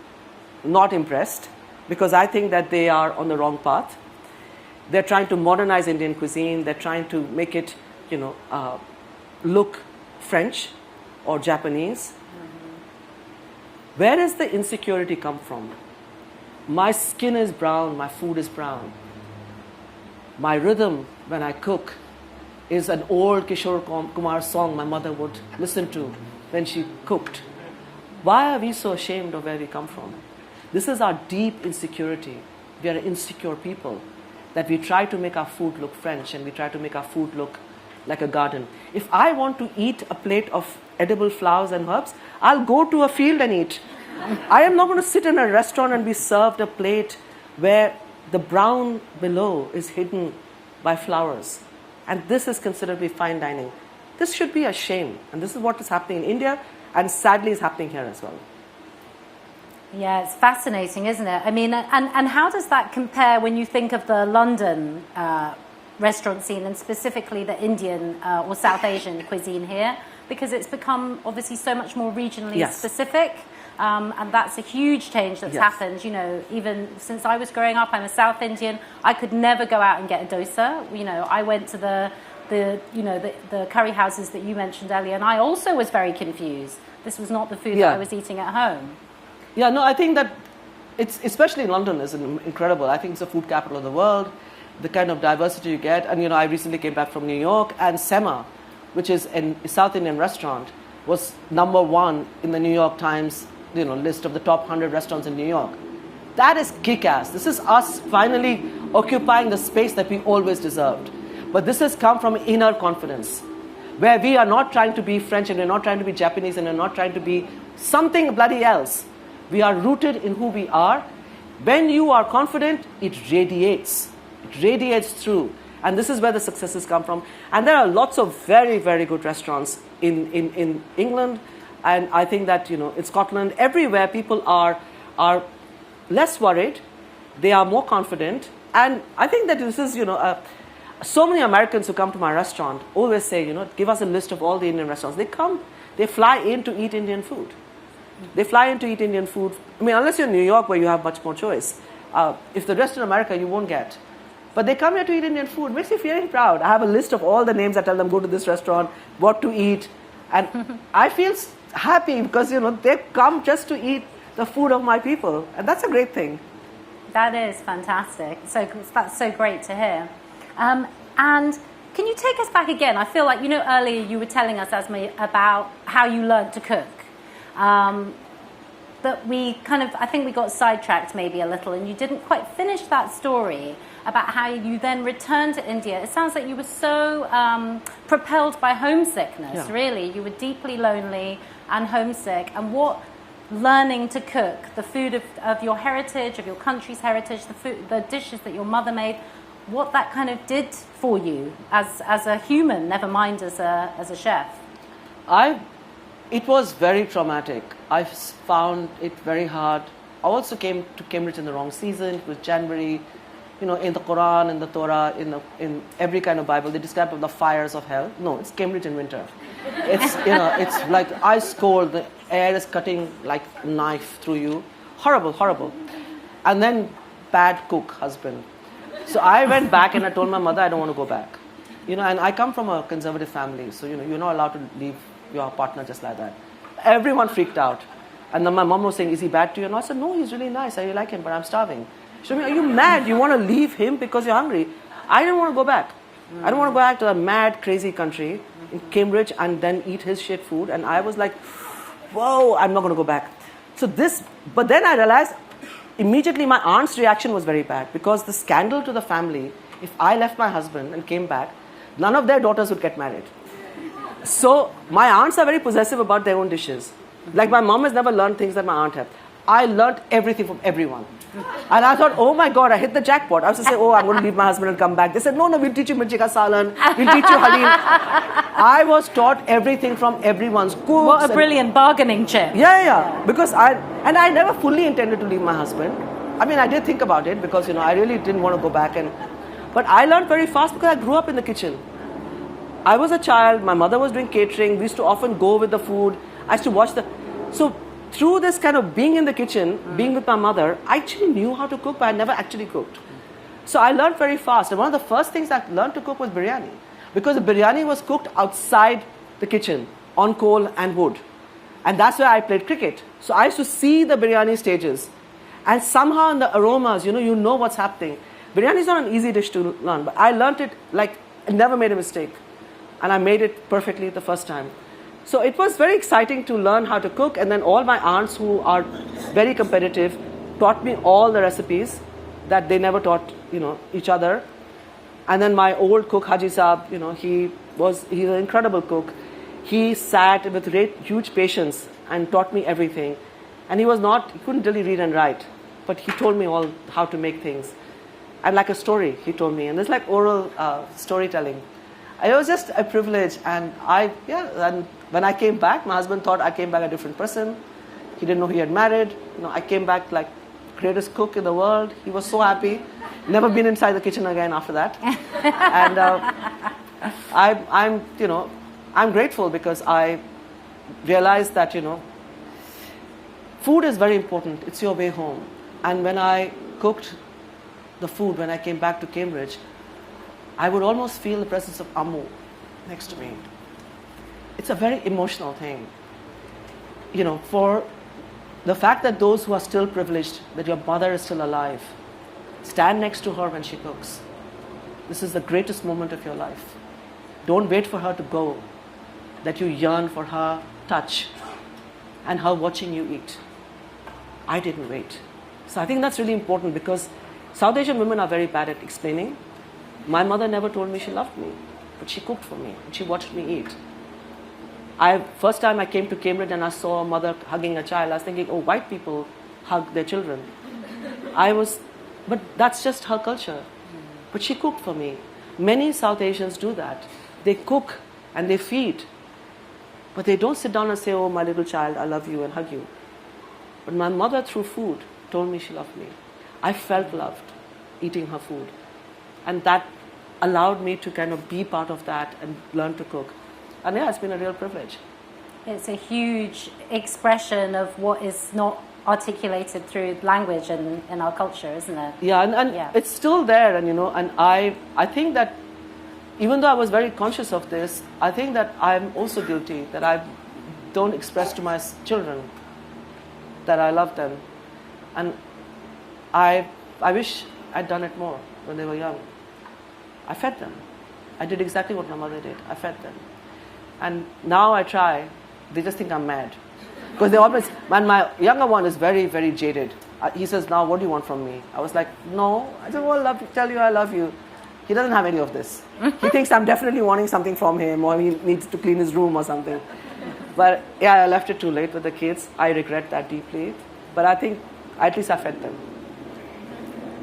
not impressed because I think that they are on the wrong path. They're trying to modernize Indian cuisine. They're trying to make it, look French or Japanese. Mm-hmm. Where does the insecurity come from? My skin is brown, my food is brown. My rhythm when I cook is an old Kishore Kumar song my mother would listen to when she cooked. Why are we so ashamed of where we come from? This is our deep insecurity. We are insecure people, that we try to make our food look French and we try to make our food look like a garden. If I want to eat a plate of edible flowers and herbs, I'll go to a field and eat. I am not going to sit in a restaurant and be served a plate where the brown below is hidden by flowers. And this is considered to be fine dining. This should be a shame. And this is what is happening in India and sadly is happening here as well. Yeah, it's fascinating, isn't it? I mean, and how does that compare when you think of the London restaurant scene and specifically the Indian or South Asian cuisine here? Because it's become obviously so much more regionally specific. And that's a huge change that's happened. Even since I was growing up, I'm a South Indian. I could never go out and get a dosa. I went to the curry houses that you mentioned earlier, and I also was very confused. This was not the food that I was eating at home. Yeah, no, I think that it's, especially in London, is incredible. I think it's the food capital of the world, the kind of diversity you get. And, I recently came back from New York, and Sema, which is a South Indian restaurant, was number one in the New York Times, list of the top 100 restaurants in New York. That is kick-ass. This is us finally occupying the space that we always deserved. But this has come from inner confidence, where we are not trying to be French and we're not trying to be Japanese and we're not trying to be something bloody else. We are rooted in who we are. When you are confident, it radiates. It radiates through. And this is where the successes come from. And there are lots of very, very good restaurants in England. And I think that, in Scotland, everywhere people are less worried. They are more confident. And I think that this is, so many Americans who come to my restaurant always say, give us a list of all the Indian restaurants. They fly in to eat Indian food. They fly in to eat Indian food. I mean, unless you're in New York where you have much more choice. If the rest in America, you won't get. But they come here to eat Indian food. It makes me very proud. I have a list of all the names. I tell them, go to this restaurant, what to eat. And I feel happy because, they come just to eat the food of my people. And that's a great thing. That is fantastic. So that's so great to hear. And can you take us back again? I feel like, earlier you were telling us, Asma, about how you learned to cook. But I think we got sidetracked maybe a little, and you didn't quite finish that story about how you then returned to India. It sounds like you were so propelled by homesickness, really. You were deeply lonely and homesick. And what learning to cook, the food of your heritage, of your country's heritage, the dishes that your mother made, what that kind of did for you as a human, never mind as a chef. It was very traumatic. I found it very hard. I also came to Cambridge in the wrong season. It was January. In the Quran, in the Torah, in every kind of Bible, they describe the fires of hell. No, it's Cambridge in winter. It's it's like ice cold. The air is cutting like a knife through you. Horrible, horrible. And then bad cook husband. So I went back and I told my mother I don't want to go back. And I come from a conservative family, so you're not allowed to leave your partner just like that. Everyone freaked out. And then my mom was saying, is he bad to you? And I said, no, he's really nice. I really like him, but I'm starving. She said, are you mad? You want to leave him because you're hungry? I didn't want to go back. I don't want to go back to a mad, crazy country in Cambridge and then eat his shit food. And I was like, whoa, I'm not going to go back. But then I realized immediately my aunt's reaction was very bad because the scandal to the family, if I left my husband and came back, none of their daughters would get married. So my aunts are very possessive about their own dishes. Like my mom has never learned things that my aunt had. I learned everything from everyone. And I thought, oh my God, I hit the jackpot. I was to say, oh, I'm going to leave my husband and come back. They said, no, we'll teach you mirchi ka salan. We'll teach you halim. I was taught everything from everyone's cooks. What a brilliant bargaining chip. Yeah. Because I never fully intended to leave my husband. I mean, I did think about it because, I really didn't want to go back. But I learned very fast because I grew up in the kitchen. I was a child. My mother was doing catering. We used to often go with the food. I used to watch So through this kind of being in the kitchen, being with my mother, I actually knew how to cook, but I never actually cooked. So I learned very fast. And one of the first things I learned to cook was biryani. Because the biryani was cooked outside the kitchen, on coal and wood. And that's where I played cricket. So I used to see the biryani stages. And somehow in the aromas, you know what's happening. Biryani is not an easy dish to learn, but I learned it like I never made a mistake. And I made it perfectly the first time. So it was very exciting to learn how to cook, and then all my aunts who are very competitive taught me all the recipes that they never taught, each other. And then my old cook, Haji Saab, he's an incredible cook. He sat with huge patience and taught me everything. And he couldn't really read and write, but he told me all how to make things. And like a story, he told me. And it's like oral storytelling. It was just a privilege, and when I came back, my husband thought I came back a different person. He didn't know he had married. I came back like greatest cook in the world. He was so happy. Never been inside the kitchen again after that. And I'm grateful because I realized that food is very important. It's your way home. And when I cooked the food when I came back to Cambridge, I would almost feel the presence of Ammu next to me. It's a very emotional thing. For the fact that those who are still privileged, that your mother is still alive, stand next to her when she cooks. This is the greatest moment of your life. Don't wait for her to go, that you yearn for her touch and her watching you eat. I didn't wait. So I think that's really important because South Asian women are very bad at explaining. My mother never told me she loved me, but she cooked for me and she watched me eat. First time I came to Cambridge and I saw a mother hugging a child, I was thinking, oh, white people hug their children. But that's just her culture. But she cooked for me. Many South Asians do that. They cook and they feed, but they don't sit down and say, oh, my little child, I love you and hug you. But my mother, through food, told me she loved me. I felt loved eating her food. And that allowed me to kind of be part of that and learn to cook. And it's been a real privilege. It's a huge expression of what is not articulated through language in our culture, isn't it? Yeah, and it's still there. And, and I think that even though I was very conscious of this, I think that I'm also guilty, that I don't express to my children that I love them. And I wish I'd done it more when they were young. I fed them. I did exactly what my mother did. I fed them. And now I try. They just think I'm mad. Because they always, and my younger one is very, very jaded. He says, now what do you want from me? I was like, no. I just want to tell you I love you. He doesn't have any of this. He thinks I'm definitely wanting something from him or he needs to clean his room or something. But I left it too late with the kids. I regret that deeply. But I think at least I fed them.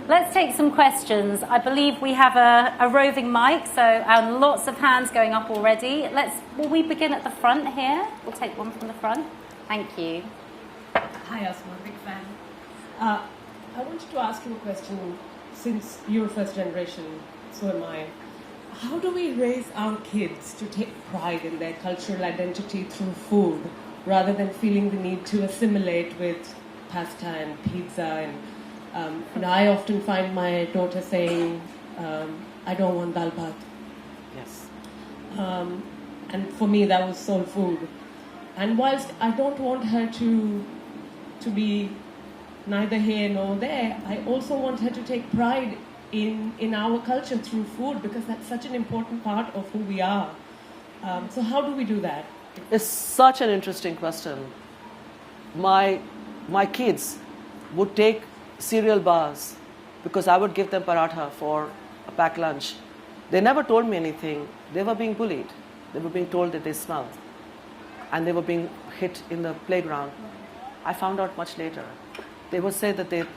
Let's take some questions. I believe we have a roving mic, so lots of hands going up already. Will we begin at the front here? We'll take one from the front. Thank you. Hi, Asma, big fan. I wanted to ask you a question. Since you're first generation, so am I. How do we raise our kids to take pride in their cultural identity through food, rather than feeling the need to assimilate with pasta and pizza? And I often find my daughter saying, I don't want dal bhat. Yes. And for me, that was soul food. And whilst I don't want her to be neither here nor there, I also want her to take pride in our culture through food, because that's such an important part of who we are. So how do we do that? It's such an interesting question. My kids would take cereal bars because I would give them paratha for a packed lunch. They never told me anything. They were being bullied. They were being told that they smell. And they were being hit in the playground. I found out much later. They would say that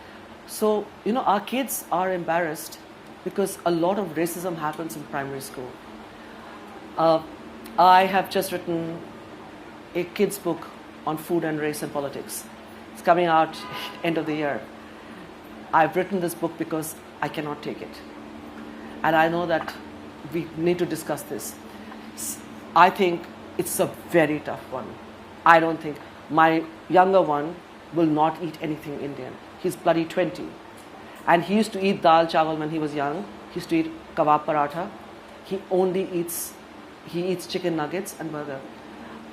So, our kids are embarrassed because a lot of racism happens in primary school. I have just written a kids' book on food and race and politics. It's coming out end of the year. I've written this book because I cannot take it. And I know that we need to discuss this. I think it's a very tough one. I don't think my younger one will not eat anything Indian. He's bloody 20. And he used to eat dal chawal when he was young. He used to eat kebab paratha. He eats chicken nuggets and burger.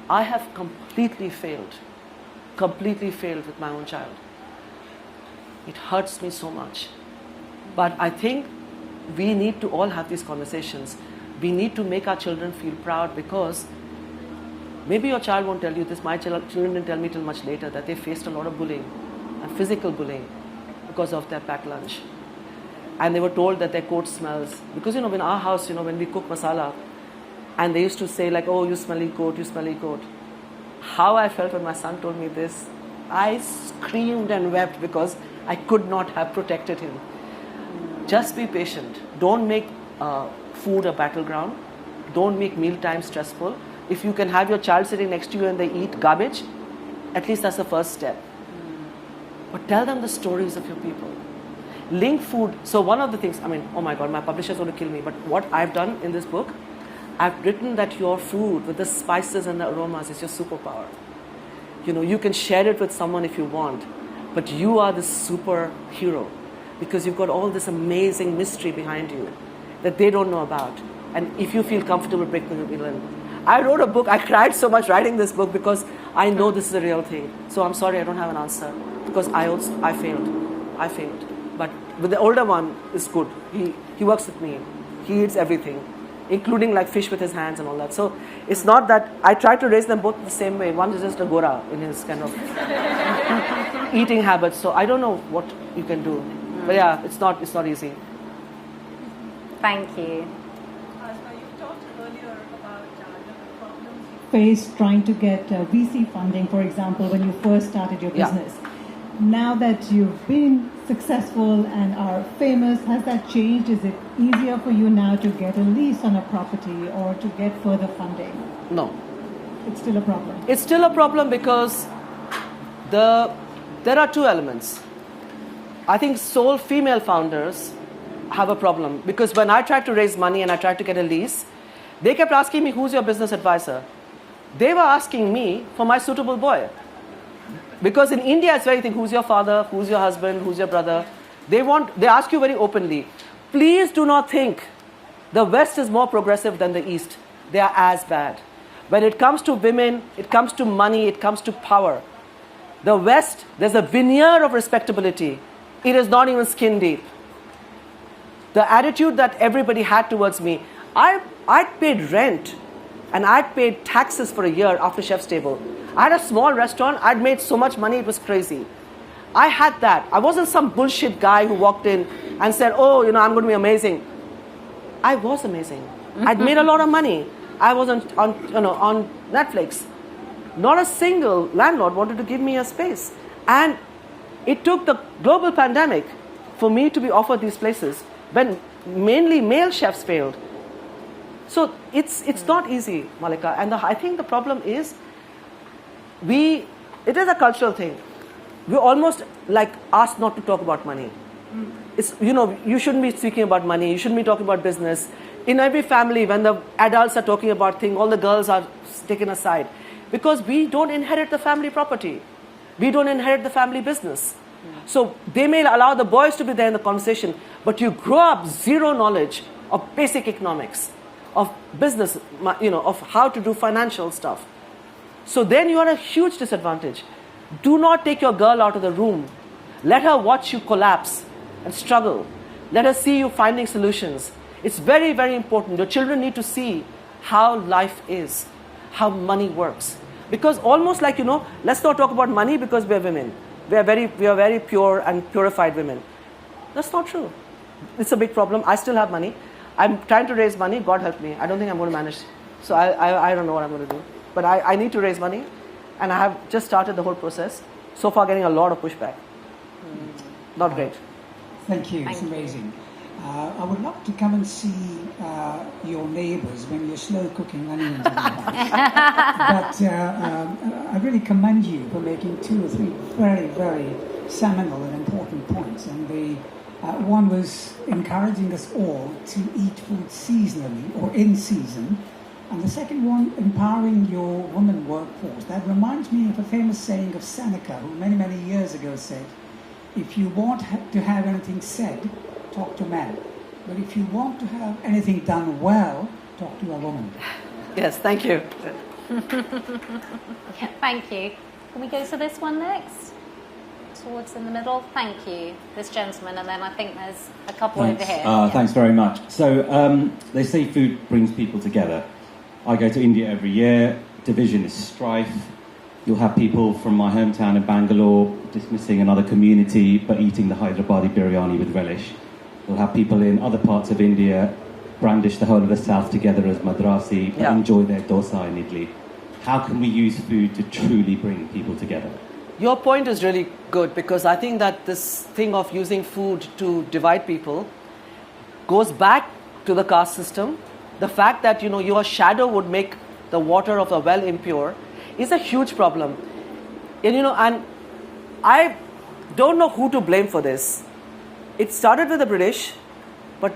I have completely failed with my own child. It hurts me so much. But I think we need to all have these conversations. We need to make our children feel proud, because maybe your child won't tell you this. My children didn't tell me till much later that they faced a lot of bullying and physical bullying because of their packed lunch. And they were told that their coat smells. Because, in our house, when we cook masala, and they used to say like, oh, you smelly coat, you smelly coat. How I felt when my son told me this, I screamed and wept because I could not have protected him. Just be patient. Don't make food a battleground. Don't make mealtime stressful. If you can have your child sitting next to you and they eat garbage, at least that's the first step. But tell them the stories of your people. Link food. So one of the things, oh my God, my publisher's going to kill me. But what I've done in this book, I've written that your food with the spices and the aromas is your superpower. You can share it with someone if you want, but you are the superhero because you've got all this amazing mystery behind you that they don't know about. And if you feel comfortable breaking the wheel in. I wrote a book. I cried so much writing this book because I know this is a real thing. So I'm sorry I don't have an answer because I failed. But with the older one, it's good. He works with me. He eats everything, including like fish with his hands and all that. So it's not that I try to raise them both the same way. One is just a gora in his kind of eating habits. So I don't know what you can do. But yeah, it's not easy. Thank you. Asma, you talked earlier about the problems you faced trying to get VC funding, for example, when you first started your business. Yeah. Now that you've been successful and are famous, has that changed? Is it easier for you now to get a lease on a property or to get further funding? No. It's still a problem? It's still a problem because there are two elements. I think sole female founders have a problem because when I tried to raise money and I tried to get a lease, they kept asking me, who's your business advisor? They were asking me for my suitable boy. Because in India, it's very thing, who's your father, who's your husband, who's your brother? They ask you very openly. Please do not think the West is more progressive than the East. They are as bad. When it comes to women, it comes to money, it comes to power. The West, there's a veneer of respectability. It is not even skin deep. The attitude that everybody had towards me, I paid rent and I paid taxes for a year after Chef's Table. I had a small restaurant. I'd made so much money, it was crazy. I had that. I wasn't some bullshit guy who walked in and said, oh, I'm going to be amazing. I was amazing. I'd made a lot of money. I was on Netflix. Not a single landlord wanted to give me a space. And it took the global pandemic for me to be offered these places when mainly male chefs failed. So it's not easy, Malika. And I think the problem is it is a cultural thing. We're almost like asked not to talk about money. It's, you shouldn't be speaking about money. You shouldn't be talking about business. In every family, when the adults are talking about things, all the girls are taken aside. Because we don't inherit the family property. We don't inherit the family business. So they may allow the boys to be there in the conversation, but you grow up zero knowledge of basic economics, of business, of how to do financial stuff. So then you are at a huge disadvantage. Do not take your girl out of the room. Let her watch you collapse and struggle. Let us see you finding solutions. It's very, very important. Your children need to see how life is, how money works. Because almost like, let's not talk about money because we're women. We are very pure and purified women. That's not true. It's a big problem. I still have money. I'm trying to raise money. God help me. I don't think I'm going to manage. So I don't know what I'm going to do. But I need to raise money. And I have just started the whole process. So far getting a lot of pushback. Not great. Thank you. It's amazing. I would love to come and see your neighbours when you're slow cooking onions. But I really commend you for making 2 or 3 very, very seminal and important points. And the one was encouraging us all to eat food seasonally or in season. And the second one, empowering your women workforce. That reminds me of a famous saying of Seneca, who many, many years ago said, if you want to have anything said, talk to men. But if you want to have anything done well, talk to a woman. Yes, thank you. Yeah, thank you. Can we go to this one next? Towards in the middle. Thank you. This gentleman, and then I think there's a couple over here. Thanks very much. So they say food brings people together. I go to India every year. Division is strife. You'll have people from my hometown in Bangalore dismissing another community but eating the Hyderabadi biryani with relish. You'll have people in other parts of India brandish the whole of the south together as Madrasi but enjoy their dosa in Italy. How can we use food to truly bring people together? Your point is really good, because I think that this thing of using food to divide people goes back to the caste system. The fact that, your shadow would make the water of the well impure is a huge problem. And I don't know who to blame for this. It started with the British, but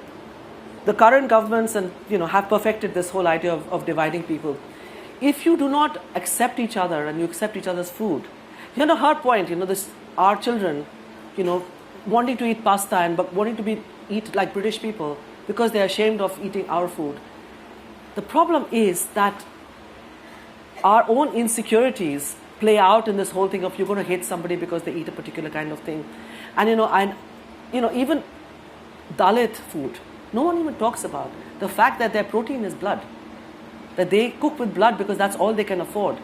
the current governments have perfected this whole idea of dividing people. If you do not accept each other and you accept each other's food, her point, our children, wanting to eat pasta and but wanting to eat like British people because they're ashamed of eating our food. The problem is that our own insecurities play out in this whole thing of you're going to hate somebody because they eat a particular kind of thing. And, even Dalit food, no one even talks about the fact that their protein is blood, that they cook with blood because that's all they can afford.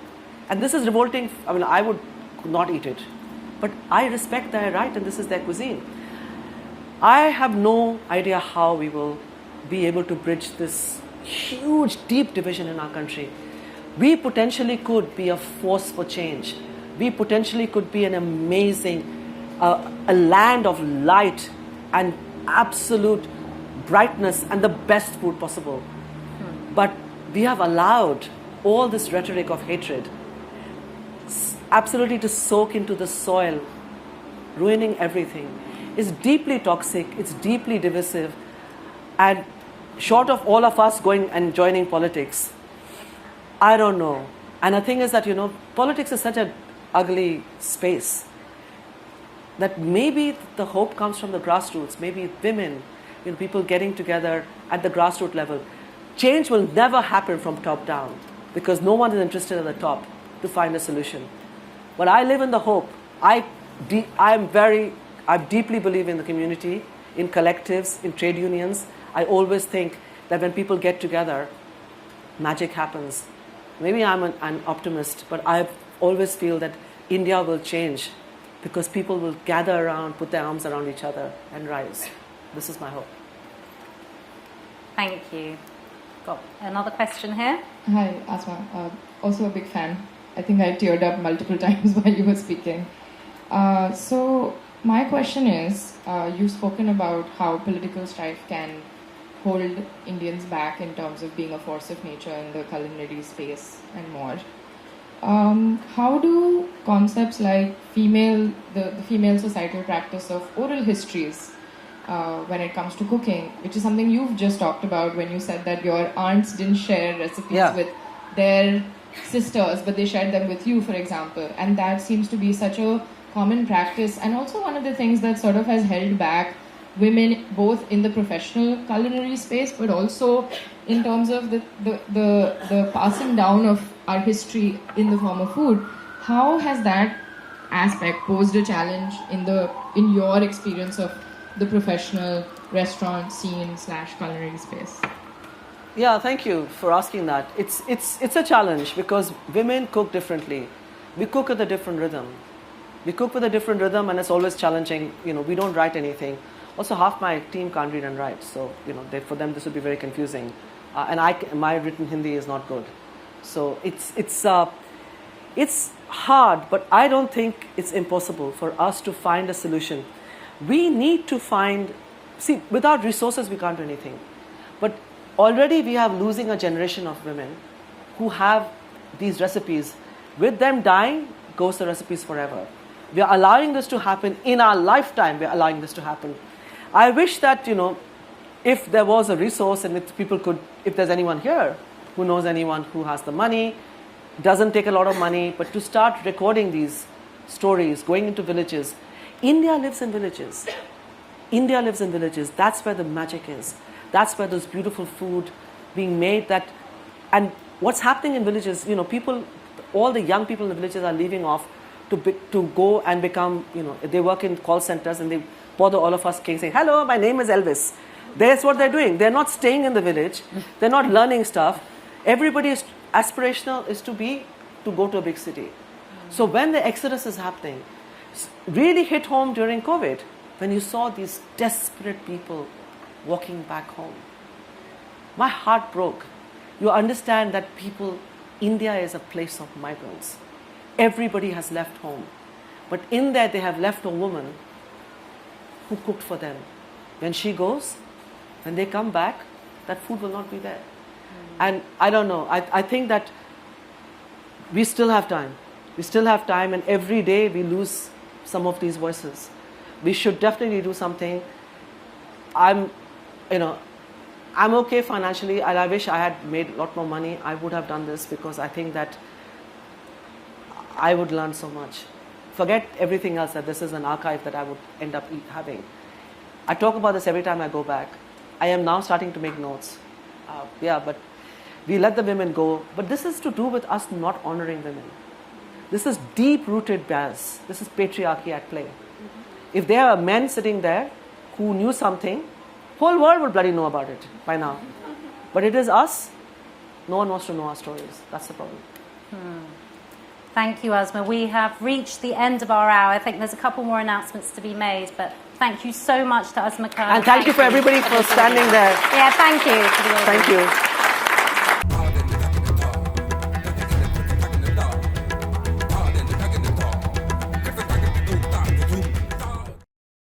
And this is revolting. I would not eat it. But I respect their right, and this is their cuisine. I have no idea how we will be able to bridge this huge, deep division in our country. We potentially could be a force for change. We potentially could be an amazing, a land of light and absolute brightness and the best food possible. But we have allowed all this rhetoric of hatred absolutely to soak into the soil, ruining everything. It's deeply toxic, it's deeply divisive, and short of all of us going and joining politics, I don't know. And the thing is that, politics is such an ugly space that maybe the hope comes from the grassroots, maybe women, people getting together at the grassroots level. Change will never happen from top down because no one is interested at the top to find a solution. But I live in the hope. I deeply believe in the community, in collectives, in trade unions. I always think that when people get together, magic happens. Maybe I'm an optimist, but I always feel that India will change because people will gather around, put their arms around each other and rise. This is my hope. Thank you. Got another question here. Hi, Asma. Also a big fan. I think I teared up multiple times while you were speaking. So my question is, you've spoken about how political strife can hold Indians back in terms of being a force of nature in the culinary space and more. How do concepts like the female societal practice of oral histories when it comes to cooking, which is something you've just talked about when you said that your aunts didn't share recipes with their sisters, but they shared them with you, for example, and that seems to be such a common practice, and also one of the things that sort of has held back women both in the professional culinary space but also in terms of the passing down of our history in the form of food. How has that aspect posed a challenge in your experience of the professional restaurant scene / culinary space? Yeah, thank you for asking that. It's a challenge because women cook differently. We cook at a different rhythm. We cook with a different rhythm, and it's always challenging. We don't write anything. Also, half my team can't read and write, so for them this would be very confusing. And my written Hindi is not good, so it's hard. But I don't think it's impossible for us to find a solution. We need to without resources we can't do anything. But already we are losing a generation of women who have these recipes. With them dying goes the recipes forever. We are allowing this to happen in our lifetime. We are allowing this to happen. I wish that, if there was a resource and if there's anyone here who knows anyone who has the money, doesn't take a lot of money, but to start recording these stories, going into villages. India lives in villages. India lives in villages. That's where the magic is. That's where there's beautiful food being made. And what's happening in villages, all the young people in the villages are leaving off to go and become, they work in call centers and they bother all of us saying, hello, my name is Elvis. That's what they're doing. They're not staying in the village. They're not learning stuff. Everybody's aspirational is to go to a big city. So when the exodus is happening, really hit home during COVID, when you saw these desperate people walking back home. My heart broke. You understand that India is a place of migrants. Everybody has left home. But in there they have left a woman who cooked for them. When she goes, when they come back, that food will not be there. And I don't know, I think that we still have time. We still have time, and every day we lose some of these voices. We should definitely do something. I'm okay financially, and I wish I had made a lot more money. I would have done this because I think that I would learn so much. Forget everything else, that this is an archive that I would end up having. I talk about this every time I go back. I am now starting to make notes. But we let the women go. But this is to do with us not honoring women. This is deep-rooted bias. This is patriarchy at play. If there are men sitting there who knew something, whole world would bloody know about it by now. But it is us. No one wants to know our stories. That's the problem. Thank you, Asma. We have reached the end of our hour. I think there's a couple more announcements to be made, but thank you so much to Asma Khan. And thank you for everybody for standing there. Yeah, thank you. Thank you.